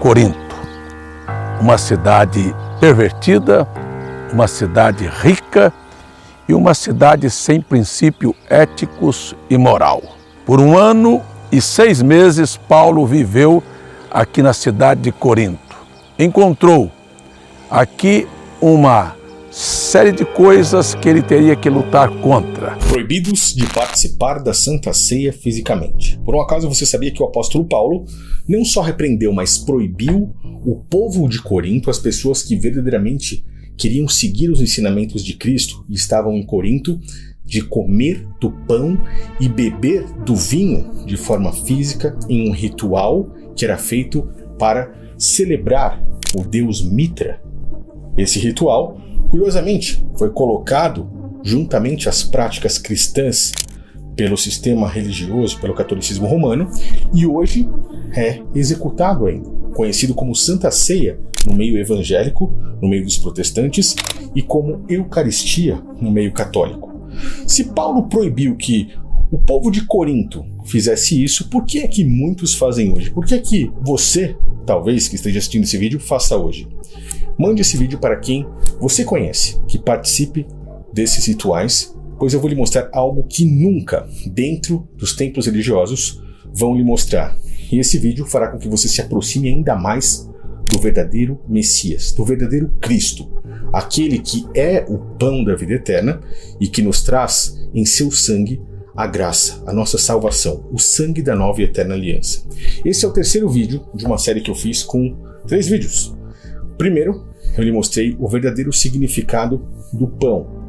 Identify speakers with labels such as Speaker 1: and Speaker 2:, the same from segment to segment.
Speaker 1: Corinto, uma cidade pervertida, uma cidade rica e uma cidade sem princípios éticos e moral. Por 1 ano e 6 meses, Paulo viveu aqui na cidade de Corinto. Encontrou aqui uma série de coisas que ele teria que lutar contra.
Speaker 2: Proibidos de participar da Santa Ceia fisicamente. Por um acaso você sabia que o apóstolo Paulo não só repreendeu, mas proibiu o povo de Corinto, as pessoas que verdadeiramente queriam seguir os ensinamentos de Cristo e estavam em Corinto, de comer do pão e beber do vinho de forma física em um ritual que era feito para celebrar o deus Mitra. Esse ritual, curiosamente, foi colocado juntamente às práticas cristãs pelo sistema religioso, pelo catolicismo romano, e hoje é executado ainda, conhecido como Santa Ceia no meio evangélico, no meio dos protestantes, e como Eucaristia no meio católico. Se Paulo proibiu que o povo de Corinto fizesse isso, por que é que muitos fazem hoje? Por que é que você, talvez, que esteja assistindo esse vídeo, faça hoje? Mande esse vídeo para quem você conhece, que participe desses rituais, pois eu vou lhe mostrar algo que nunca, dentro dos templos religiosos, vão lhe mostrar. E esse vídeo fará com que você se aproxime ainda mais do verdadeiro Messias, do verdadeiro Cristo, aquele que é o pão da vida eterna e que nos traz em seu sangue a graça, a nossa salvação, o sangue da nova e eterna aliança. Esse é o terceiro vídeo de uma série que eu fiz com 3 vídeos. Primeiro, eu lhe mostrei o verdadeiro significado do pão.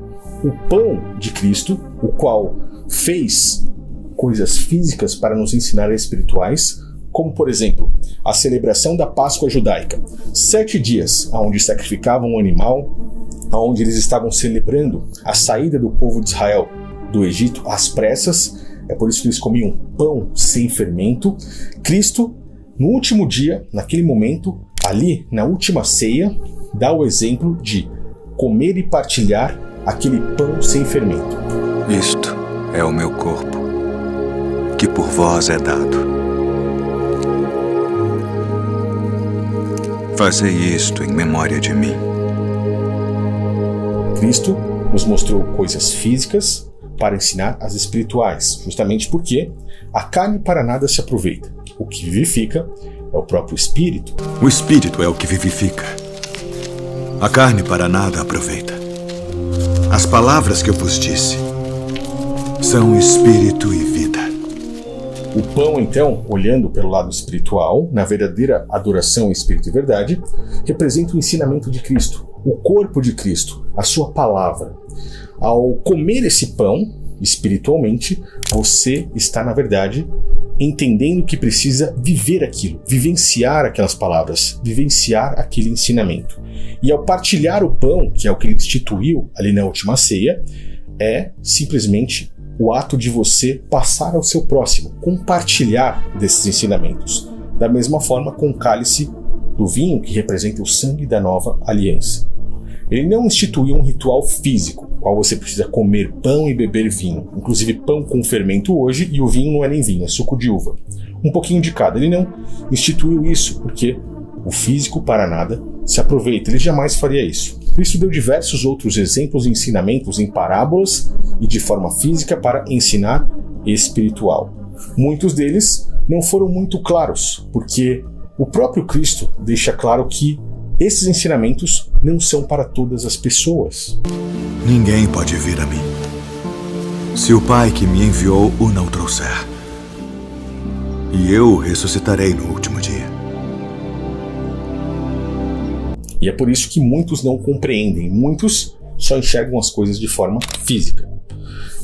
Speaker 2: O pão de Cristo, o qual fez coisas físicas para nos ensinar espirituais, como, por exemplo, a celebração da Páscoa judaica. 7 dias onde sacrificavam um animal, onde eles estavam celebrando a saída do povo de Israel do Egito às pressas. É por isso que eles comiam pão sem fermento. Cristo, no último dia, naquele momento, ali na última ceia, dá o exemplo de comer e partilhar aquele pão sem fermento.
Speaker 3: Isto é o meu corpo, que por vós é dado. Fazei isto em memória de mim.
Speaker 2: Cristo nos mostrou coisas físicas para ensinar as espirituais, justamente porque a carne para nada se aproveita. O que vivifica é o próprio Espírito.
Speaker 3: O Espírito é o que vivifica. A carne para nada aproveita. As palavras que eu vos disse são Espírito e vida.
Speaker 2: O pão, então, olhando pelo lado espiritual, na verdadeira adoração em espírito e verdade, representa o ensinamento de Cristo, o corpo de Cristo, a sua palavra. Ao comer esse pão, espiritualmente, você está, na verdade, entendendo que precisa viver aquilo, vivenciar aquelas palavras, vivenciar aquele ensinamento. E ao partilhar o pão, que é o que ele instituiu ali na última ceia, é simplesmente o ato de você passar ao seu próximo, compartilhar desses ensinamentos. Da mesma forma com o cálice do vinho, que representa o sangue da nova aliança. Ele não instituiu um ritual físico, qual você precisa comer pão e beber vinho. Inclusive pão com fermento hoje, e o vinho não é nem vinho, é suco de uva. Um pouquinho de cada. Ele não instituiu isso, porque o físico para nada se aproveita. Ele jamais faria isso. Cristo deu diversos outros exemplos e ensinamentos em parábolas e de forma física para ensinar espiritual. Muitos deles não foram muito claros, porque o próprio Cristo deixa claro que esses ensinamentos não são para todas as pessoas.
Speaker 3: Ninguém pode vir a mim se o Pai que me enviou o não trouxer. E eu o ressuscitarei no último dia.
Speaker 2: E é por isso que muitos não compreendem, muitos só enxergam as coisas de forma física.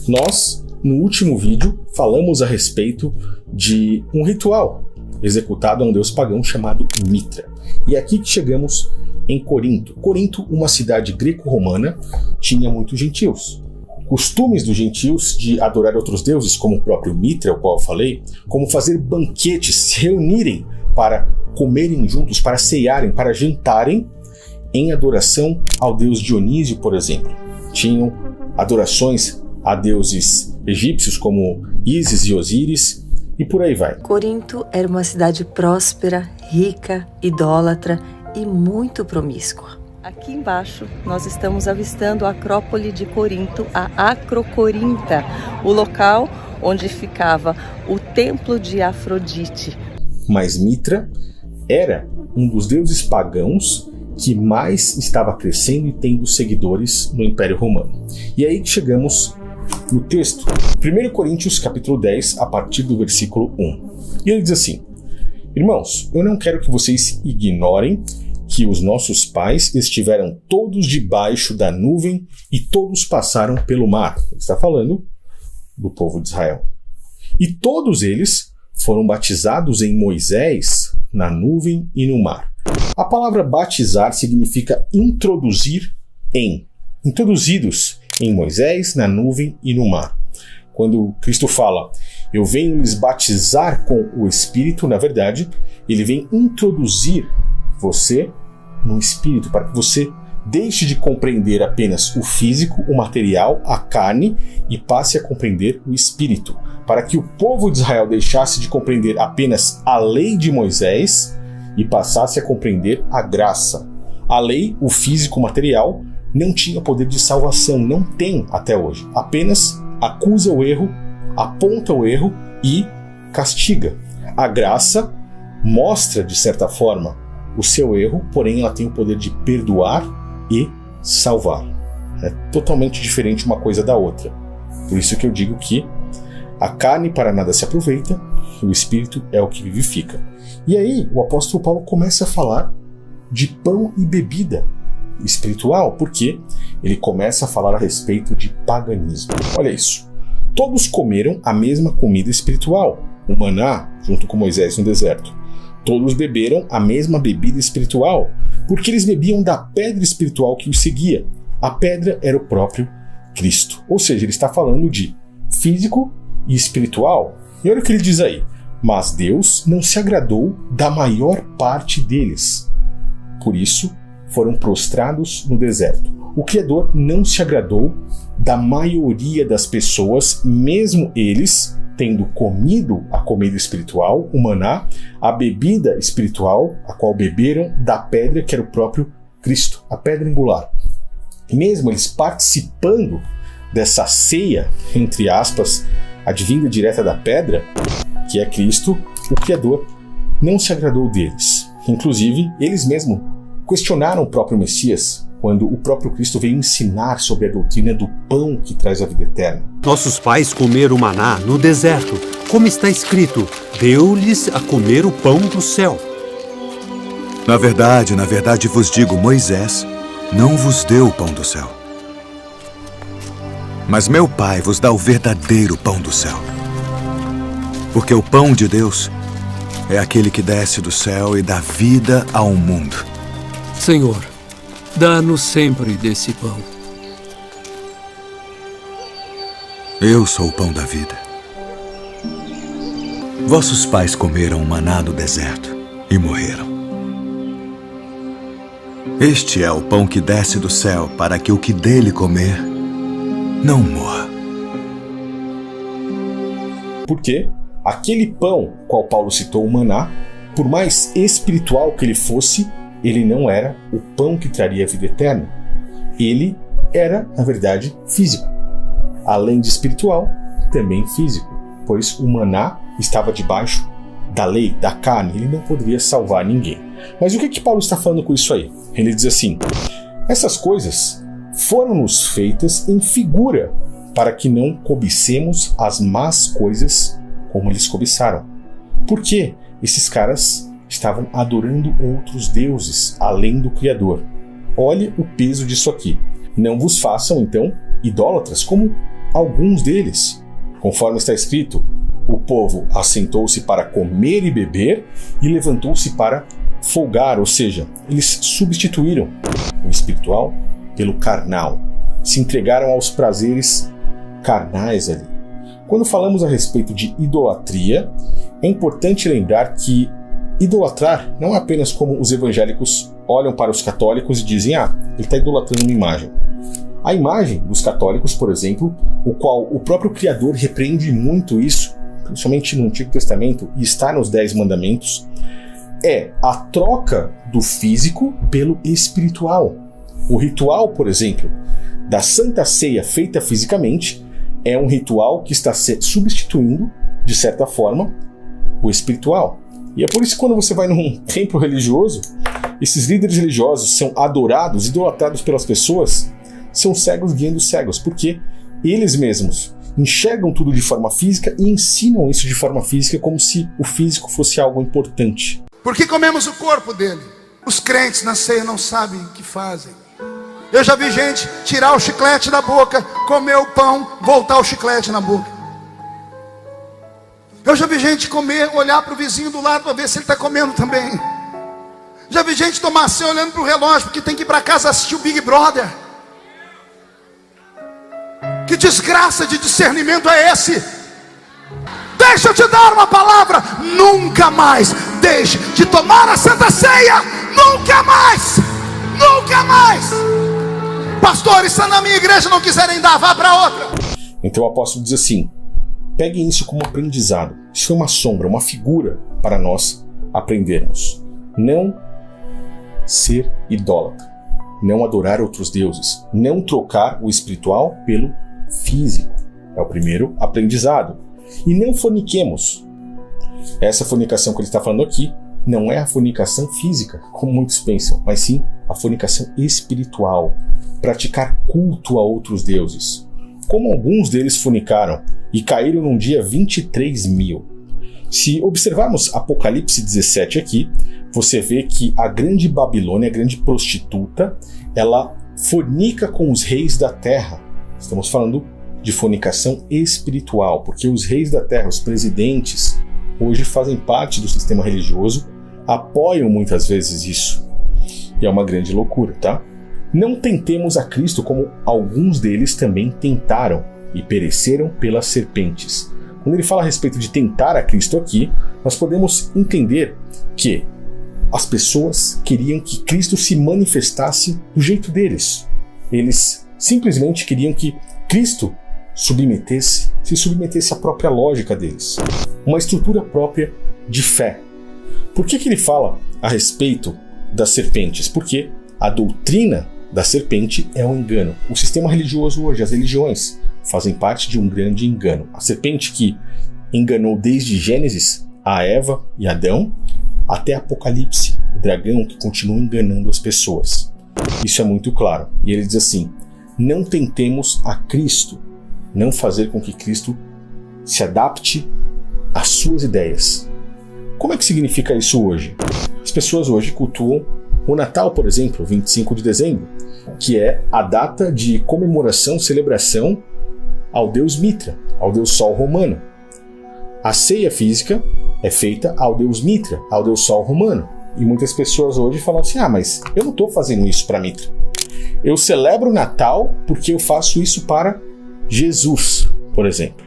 Speaker 2: Nós, no último vídeo, falamos a respeito de um ritual executado a um deus pagão chamado Mitra. E é aqui que chegamos em Corinto. Corinto, uma cidade greco-romana, tinha muitos gentios. Costumes dos gentios de adorar outros deuses, como o próprio Mitra, o qual eu falei, como fazer banquetes, se reunirem para comerem juntos, para cearem, para jantarem, em adoração ao deus Dionísio, por exemplo. Tinham adorações a deuses egípcios como Ísis e Osíris, e por aí vai.
Speaker 4: Corinto era uma cidade próspera, rica, idólatra e muito promíscua. Aqui embaixo nós estamos avistando a Acrópole de Corinto, a Acrocorinta, o local onde ficava o templo de Afrodite.
Speaker 2: Mas Mitra era um dos deuses pagãos que mais estava crescendo e tendo seguidores no Império Romano. E aí que chegamos no texto, 1 Coríntios capítulo 10, a partir do versículo 1. E ele diz assim: Irmãos, eu não quero que vocês ignorem que os nossos pais estiveram todos debaixo da nuvem e todos passaram pelo mar. Ele está falando do povo de Israel. E todos eles foram batizados em Moisés, na nuvem e no mar. A palavra batizar significa introduzir em. Introduzidos em Moisés, na nuvem e no mar. Quando Cristo fala, eu venho lhes batizar com o Espírito, na verdade, ele vem introduzir você no Espírito, para que você deixe de compreender apenas o físico, o material, a carne, e passe a compreender o Espírito. Para que o povo de Israel deixasse de compreender apenas a lei de Moisés e passasse a compreender a graça. A lei, o físico, o material, não tinha poder de salvação, não tem até hoje. Apenas acusa o erro, aponta o erro e castiga. A graça mostra, de certa forma, o seu erro, porém ela tem o poder de perdoar e salvar. É totalmente diferente uma coisa da outra. Por isso que eu digo que a carne para nada se aproveita, e o Espírito é o que vivifica. E aí o apóstolo Paulo começa a falar de pão e bebida espiritual, porque ele começa a falar a respeito de paganismo. Olha isso. Todos comeram a mesma comida espiritual, o maná, junto com Moisés no deserto. Todos beberam a mesma bebida espiritual, porque eles bebiam da pedra espiritual que os seguia. A pedra era o próprio Cristo. Ou seja, ele está falando de físico e espiritual. E olha o que ele diz aí. Mas Deus não se agradou da maior parte deles. Por isso, foram prostrados no deserto. O Criador não se agradou da maioria das pessoas, mesmo eles tendo comido a comida espiritual, o maná, a bebida espiritual, a qual beberam da pedra que era o próprio Cristo, a pedra angular. Mesmo eles participando dessa ceia, entre aspas, advinda direta da pedra, que é Cristo, o Criador não se agradou deles. Inclusive, eles mesmos questionaram o próprio Messias, quando o próprio Cristo veio ensinar sobre a doutrina do pão que traz a vida eterna.
Speaker 5: Nossos pais comeram maná no deserto, como está escrito, deu-lhes a comer o pão do céu.
Speaker 3: Na verdade vos digo, Moisés não vos deu o pão do céu. Mas meu Pai vos dá o verdadeiro pão do céu. Porque o pão de Deus é aquele que desce do céu e dá vida ao mundo.
Speaker 6: Senhor, dá-nos sempre desse pão.
Speaker 3: Eu sou o pão da vida. Vossos pais comeram maná no deserto e morreram. Este é o pão que desce do céu, para que o que dele comer não morra.
Speaker 2: Porque aquele pão, qual Paulo citou, o maná, por mais espiritual que ele fosse, ele não era o pão que traria a vida eterna. Ele era, na verdade, físico. Além de espiritual, também físico, pois o maná estava debaixo da lei, da carne, ele não poderia salvar ninguém. Mas o que Paulo está falando com isso aí? Ele diz assim, essas coisas foram-nos feitas em figura, para que não cobicemos as más coisas como eles cobiçaram. Porque esses caras estavam adorando outros deuses, além do Criador. Olhe o peso disso aqui. Não vos façam, então, idólatras, como alguns deles. Conforme está escrito, o povo assentou-se para comer e beber e levantou-se para folgar, ou seja, eles substituíram o espiritual pelo carnal. Se entregaram aos prazeres carnais ali. Quando falamos a respeito de idolatria, é importante lembrar que idolatrar não é apenas como os evangélicos olham para os católicos e dizem, ele está idolatrando uma imagem. A imagem dos católicos, por exemplo, o qual o próprio Criador repreende muito isso, principalmente no Antigo Testamento, e está nos 10 mandamentos, é a troca do físico pelo espiritual. O ritual, por exemplo, da Santa Ceia feita fisicamente é um ritual que está substituindo, de certa forma, o espiritual. E é por isso que quando você vai num templo religioso, esses líderes religiosos são adorados, idolatrados pelas pessoas, são cegos guiando cegos, porque eles mesmos enxergam tudo de forma física e ensinam isso de forma física como se o físico fosse algo importante.
Speaker 7: Porque comemos o corpo dele. Os crentes na ceia não sabem o que fazem. Eu já vi gente tirar o chiclete da boca, comer o pão, voltar o chiclete na boca. Eu já vi gente comer, olhar para o vizinho do lado para ver se ele está comendo também. Já vi gente tomar ceia olhando para o relógio porque tem que ir para casa assistir o Big Brother. Que desgraça de discernimento é esse? Deixa eu te dar uma palavra. Nunca mais deixe de tomar a Santa Ceia. Nunca mais. Nunca mais. Pastores, se na minha igreja não quiserem dar, vá para outra.
Speaker 2: Então o apóstolo diz assim: peguem isso como aprendizado. Isso é uma sombra, uma figura para nós aprendermos. Não ser idólatra. Não adorar outros deuses. Não trocar o espiritual pelo físico. É o primeiro aprendizado. E não forniquemos. Essa fornicação que ele está falando aqui não é a fornicação física, como muitos pensam, mas sim a fornicação espiritual. Praticar culto a outros deuses. Como alguns deles fornicaram e caíram num dia 23 mil. Se observarmos Apocalipse 17 aqui, você vê que a grande Babilônia, a grande prostituta, ela fornica com os reis da terra. Estamos falando de fornicação espiritual, porque os reis da terra, os presidentes, hoje fazem parte do sistema religioso, apoiam muitas vezes isso. E é uma grande loucura, tá? Não tentemos a Cristo como alguns deles também tentaram e pereceram pelas serpentes. Quando ele fala a respeito de tentar a Cristo aqui, nós podemos entender que as pessoas queriam que Cristo se manifestasse do jeito deles. Eles simplesmente queriam que Cristo se submetesse à própria lógica deles. Uma estrutura própria de fé. Por que ele fala a respeito das serpentes? Porque a doutrina da serpente é um engano. O sistema religioso hoje, as religiões, fazem parte de um grande engano. A serpente que enganou desde Gênesis a Eva e Adão até Apocalipse, o dragão que continua enganando as pessoas. Isso é muito claro. E ele diz assim: não tentemos a Cristo, não fazer com que Cristo se adapte às suas ideias. Como é que significa isso hoje? As pessoas hoje cultuam o Natal, por exemplo, 25 de dezembro, que é a data de comemoração, celebração ao deus Mitra, ao deus Sol romano. A ceia física é feita ao deus Mitra, ao deus Sol romano. E muitas pessoas hoje falam assim: mas eu não estou fazendo isso para Mitra. Eu celebro o Natal porque eu faço isso para Jesus, por exemplo.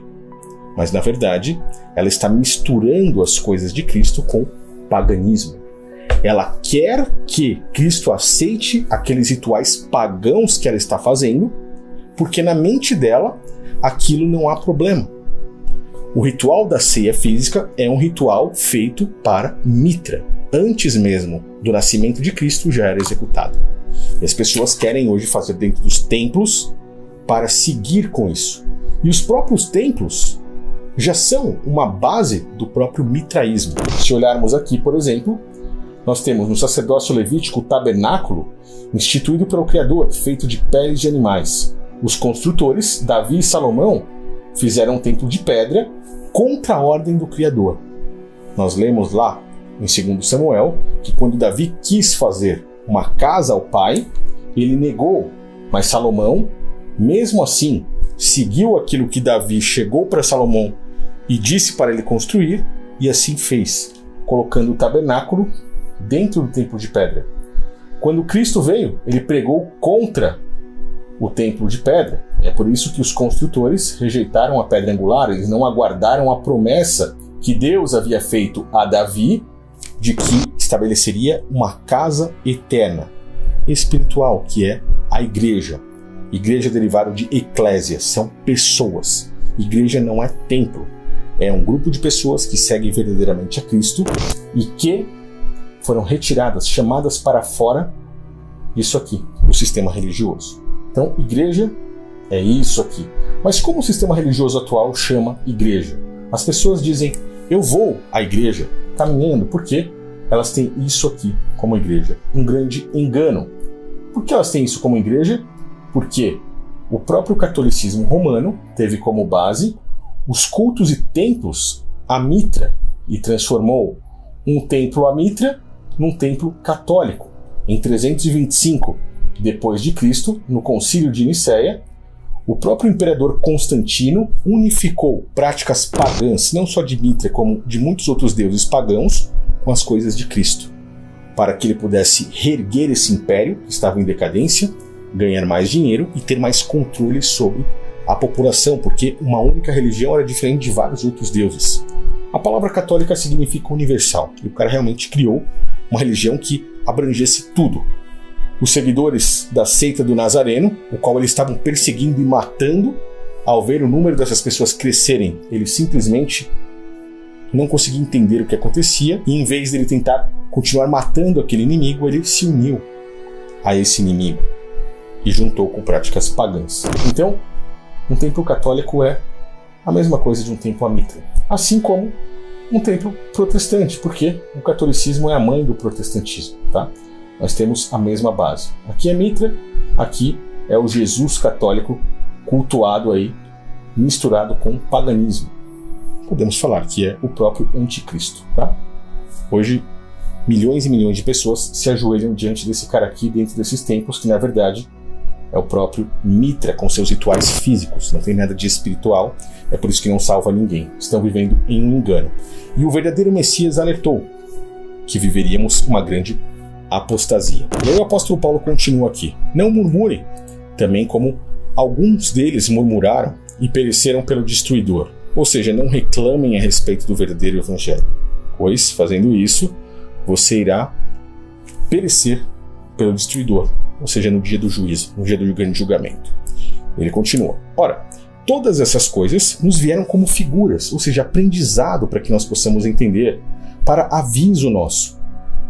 Speaker 2: Mas na verdade, ela está misturando as coisas de Cristo com paganismo. Ela quer que Cristo aceite aqueles rituais pagãos que ela está fazendo, porque na mente dela aquilo não há problema. O ritual da ceia física é um ritual feito para Mitra. Antes mesmo do nascimento de Cristo já era executado. E as pessoas querem hoje fazer dentro dos templos para seguir com isso. E os próprios templos já são uma base do próprio mitraísmo. Se olharmos aqui, por exemplo, nós temos no sacerdócio levítico o tabernáculo instituído pelo Criador, feito de peles de animais. Os construtores, Davi e Salomão, fizeram um templo de pedra contra a ordem do Criador. Nós lemos lá em 2 Samuel que quando Davi quis fazer uma casa ao pai, ele negou, mas Salomão, mesmo assim, seguiu aquilo que Davi chegou para Salomão e disse para ele construir, e assim fez, colocando o tabernáculo dentro do templo de pedra. Quando Cristo veio, ele pregou contra o templo de pedra. É por isso que os construtores rejeitaram a pedra angular, eles não aguardaram a promessa que Deus havia feito a Davi de que estabeleceria uma casa eterna, espiritual, que é a igreja. Igreja derivado de eclésia, são pessoas. Igreja não é templo. É um grupo de pessoas que seguem verdadeiramente a Cristo e que foram retiradas, chamadas para fora disso aqui, do sistema religioso. Então, igreja é isso aqui. Mas como o sistema religioso atual chama igreja? As pessoas dizem, eu vou à igreja caminhando, porque elas têm isso aqui como igreja. Um grande engano. Por que elas têm isso como igreja? Porque o próprio catolicismo romano teve como base os cultos e templos a Mitra e transformou um templo a Mitra num templo católico. Em 325 depois de Cristo, no Concílio de Nicéia, o próprio imperador Constantino unificou práticas pagãs, não só de Mitra, como de muitos outros deuses pagãos, com as coisas de Cristo, para que ele pudesse reerguer esse império que estava em decadência, ganhar mais dinheiro e ter mais controle sobre a população, porque uma única religião era diferente de vários outros deuses. A palavra católica significa universal, e o cara realmente criou uma religião que abrangesse tudo. Os seguidores da seita do Nazareno, o qual eles estavam perseguindo e matando, ao ver o número dessas pessoas crescerem, eles simplesmente não conseguiam entender o que acontecia, e em vez de ele tentar continuar matando aquele inimigo, ele se uniu a esse inimigo e juntou com práticas pagãs. Então, um templo católico é a mesma coisa de um templo a Mitra, assim como um templo protestante, porque o catolicismo é a mãe do protestantismo, tá? Nós temos a mesma base. Aqui é Mitra, aqui é o Jesus católico cultuado aí, misturado com paganismo. Podemos falar que é o próprio anticristo, tá? Hoje, milhões e milhões de pessoas se ajoelham diante desse cara aqui, dentro desses templos, que na verdade é o próprio Mitra, com seus rituais físicos. Não tem nada de espiritual, é por isso que não salva ninguém. Estão vivendo em um engano. E o verdadeiro Messias alertou que viveríamos uma grande apostasia. E aí o apóstolo Paulo continua aqui. Não murmurem, também como alguns deles murmuraram e pereceram pelo destruidor. Ou seja, não reclamem a respeito do verdadeiro evangelho, pois, fazendo isso, você irá perecer pelo destruidor, ou seja, no dia do juízo, no dia do grande julgamento. Ele continua. Ora, todas essas coisas nos vieram como figuras, ou seja, aprendizado para que nós possamos entender, para aviso nosso,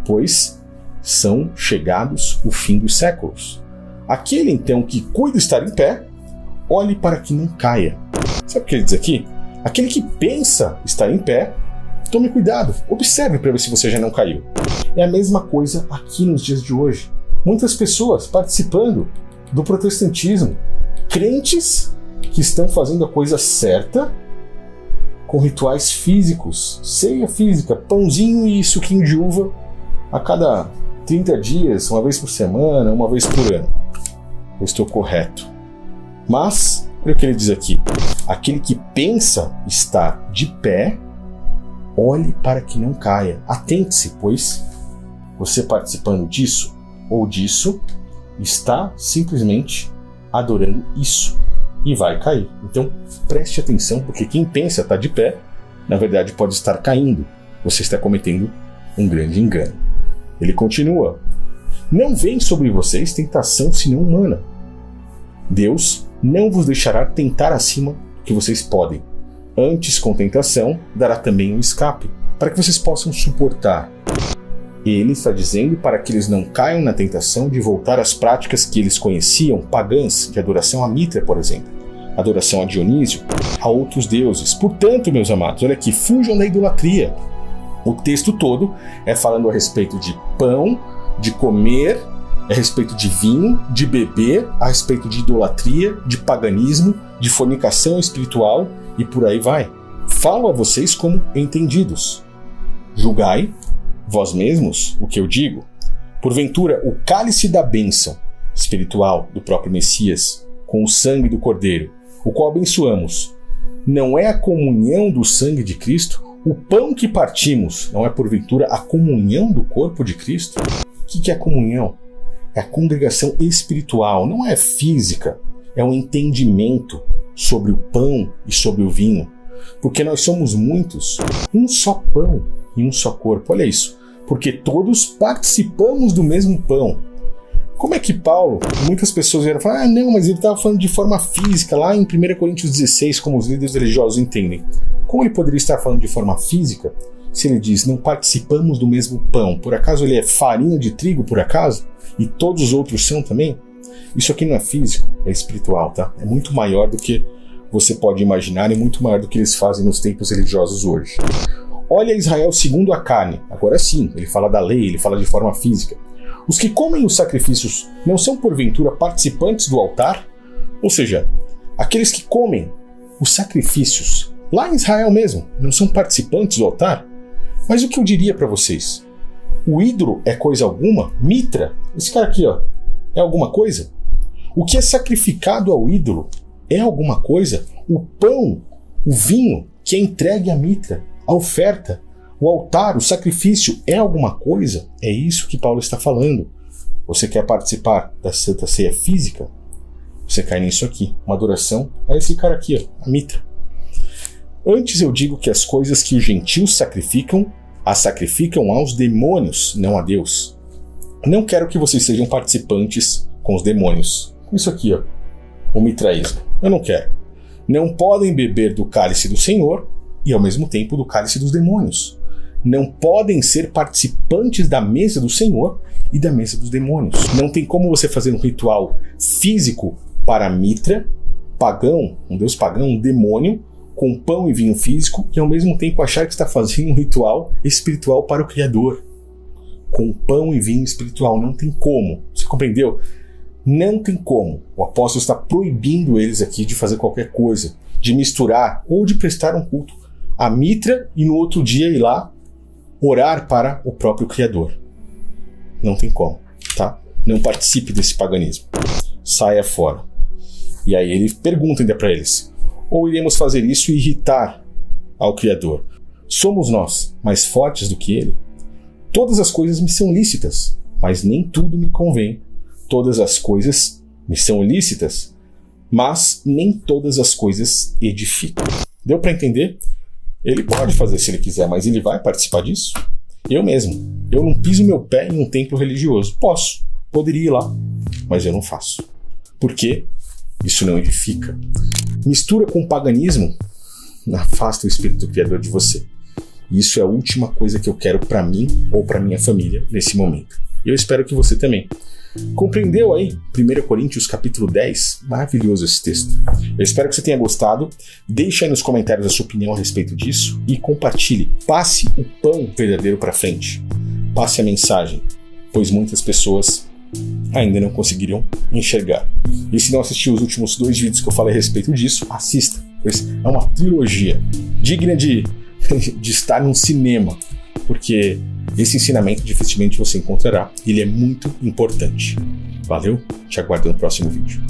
Speaker 2: pois são chegados o fim dos séculos. Aquele, então, que cuida estar em pé, olhe para que não caia. Sabe o que ele diz aqui? Aquele que pensa estar em pé, tome cuidado, observe para ver se você já não caiu. É a mesma coisa aqui nos dias de hoje. Muitas pessoas participando do protestantismo, crentes que estão fazendo a coisa certa, com rituais físicos, ceia física, pãozinho e suquinho de uva a cada 30 dias, uma vez por semana, uma vez por ano. Eu estou correto. Mas, olha o que ele diz aqui. Aquele que pensa estar de pé, olhe para que não caia. Atente-se, pois você participando disso ou disso, está simplesmente adorando isso e vai cair. Então, preste atenção, porque quem pensa estar de pé, na verdade pode estar caindo. Você está cometendo um grande engano. Ele continua. Não vem sobre vocês tentação senão humana. Deus não vos deixará tentar acima do que vocês podem. Antes, com tentação, dará também um escape, para que vocês possam suportar. Ele está dizendo para que eles não caiam na tentação de voltar às práticas que eles conheciam, pagãs, de adoração a Mitra, por exemplo, adoração a Dionísio, a outros deuses. Portanto, meus amados, olha aqui, fujam da idolatria. O texto todo é falando a respeito de pão, de comer, a respeito de vinho, de beber, a respeito de idolatria, de paganismo, de fornicação espiritual e por aí vai. Falo a vocês como entendidos. Julgai vós mesmos o que eu digo. Porventura, o cálice da bênção espiritual do próprio Messias, com o sangue do Cordeiro, o qual abençoamos, não é a comunhão do sangue de Cristo? O pão que partimos não é porventura a comunhão do corpo de Cristo? O que é a comunhão? É a congregação espiritual, não é física. É um entendimento sobre o pão e sobre o vinho. Porque nós somos muitos, um só pão e um só corpo. Olha isso. Porque todos participamos do mesmo pão. Como é que Paulo, muitas pessoas vieram falar, não, mas ele estava falando de forma física, lá em 1 Coríntios 16, como os líderes religiosos entendem. Como ele poderia estar falando de forma física se ele diz, não participamos do mesmo pão? Por acaso ele é farinha de trigo, por acaso? E todos os outros são também? Isso aqui não é físico, é espiritual, tá? É muito maior do que você pode imaginar e muito maior do que eles fazem nos templos religiosos hoje. Olha Israel segundo a carne. Agora sim, ele fala da lei, ele fala de forma física. Os que comem os sacrifícios não são porventura participantes do altar? Ou seja, aqueles que comem os sacrifícios, lá em Israel mesmo, não são participantes do altar? Mas o que eu diria para vocês? O ídolo é coisa alguma? Mitra, esse cara aqui, ó, é alguma coisa? O que é sacrificado ao ídolo é alguma coisa? O pão, o vinho que é entregue à mitra, a oferta, o altar, o sacrifício é alguma coisa? É isso que Paulo está falando. Você quer participar da Santa Ceia física? Você cai nisso aqui, uma adoração a esse cara aqui, ó, a mitra. Antes eu digo que as coisas que os gentios sacrificam, as sacrificam aos demônios, não a Deus. Não quero que vocês sejam participantes com os demônios. Isso aqui, ó, o mitraísmo. Eu não quero. Não podem beber do cálice do Senhor e ao mesmo tempo do cálice dos demônios. Não podem ser participantes da mesa do Senhor e da mesa dos demônios. Não tem como você fazer um ritual físico para Mitra, pagão, um deus pagão, um demônio, com pão e vinho físico, e ao mesmo tempo achar que está fazendo um ritual espiritual para o Criador. Com pão e vinho espiritual. Não tem como. Você compreendeu? Não tem como. O apóstolo está proibindo eles aqui de fazer qualquer coisa, de misturar ou de prestar um culto a Mitra e no outro dia ir lá orar para o próprio Criador. Não tem como, tá? Não participe desse paganismo. Saia fora. E aí ele pergunta ainda para eles: ou iremos fazer isso e irritar ao Criador? Somos nós mais fortes do que ele? Todas as coisas me são lícitas, mas nem tudo me convém. Todas as coisas me são lícitas, mas nem todas as coisas edificam. Deu para entender? Ele pode fazer se ele quiser, mas ele vai participar disso? Eu mesmo. Eu não piso meu pé em um templo religioso. Posso. Poderia ir lá. Mas eu não faço. Por quê? Isso não edifica. Mistura com o paganismo, afasta o Espírito Criador de você. Isso é a última coisa que eu quero para mim ou para minha família nesse momento. E eu espero que você também. Compreendeu aí? 1 Coríntios capítulo 10, maravilhoso esse texto. Eu espero que você tenha gostado. Deixe aí nos comentários a sua opinião a respeito disso e compartilhe. Passe o pão verdadeiro para frente. Passe a mensagem, pois muitas pessoas ainda não conseguiram enxergar. E se não assistiu os últimos 2 vídeos que eu falei a respeito disso, assista, pois é uma trilogia digna de estar num cinema, porque esse ensinamento dificilmente você encontrará. Ele é muito importante. Valeu? Te aguardo no próximo vídeo.